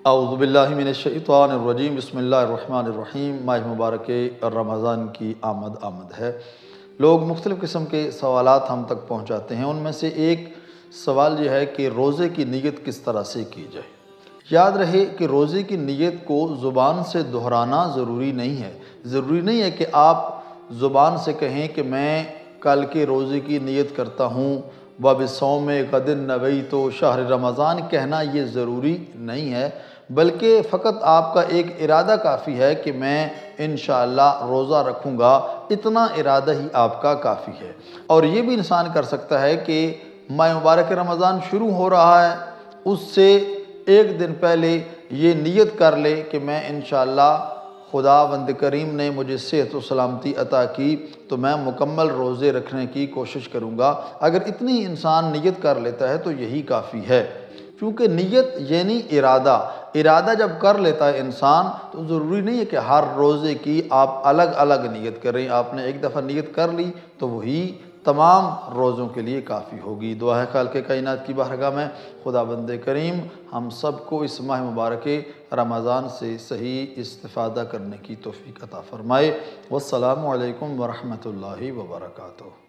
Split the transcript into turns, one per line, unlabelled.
اعوذ باللہ من الشیطان الرجیم، بسم اللہ الرحمن الرحیم۔ ماہ مبارک رمضان کی آمد ہے۔ لوگ مختلف قسم کے سوالات ہم تک پہنچاتے ہیں، ان میں سے ایک سوال یہ ہے کہ روزے کی نیت کس طرح سے کی جائے۔ یاد رہے کہ روزے کی نیت کو زبان سے دہرانا ضروری نہیں ہے۔ ضروری نہیں ہے کہ آپ زبان سے کہیں کہ میں کل کے روزے کی نیت کرتا ہوں، وَبِصَوْمِ غَدٍ نَوَيْتُ شہر رمضان کہنا یہ ضروری نہیں ہے، بلکہ فقط آپ کا ایک ارادہ کافی ہے کہ میں انشاءاللہ روزہ رکھوں گا، اتنا ارادہ ہی آپ کا کافی ہے۔ اور یہ بھی انسان کر سکتا ہے کہ ماہ مبارک رمضان شروع ہو رہا ہے، اس سے ایک دن پہلے یہ نیت کر لے کہ میں انشاءاللہ خداوند کریم نے مجھے صحت و سلامتی عطا کی تو میں مکمل روزے رکھنے کی کوشش کروں گا۔ اگر اتنی انسان نیت کر لیتا ہے تو یہی کافی ہے، کیونکہ نیت یعنی ارادہ جب کر لیتا ہے انسان تو ضروری نہیں ہے کہ ہر روزے کی آپ الگ الگ نیت کریں۔ آپ نے ایک دفعہ نیت کر لی تو وہی تمام روزوں کے لیے کافی ہوگی۔ دعا ہے خالق کائنات کی بارگاہ میں خداوند کریم ہم سب کو اس ماہ مبارک رمضان سے صحیح استفادہ کرنے کی توفیق عطا فرمائے۔ والسلام علیکم ورحمۃ اللہ وبرکاتہ۔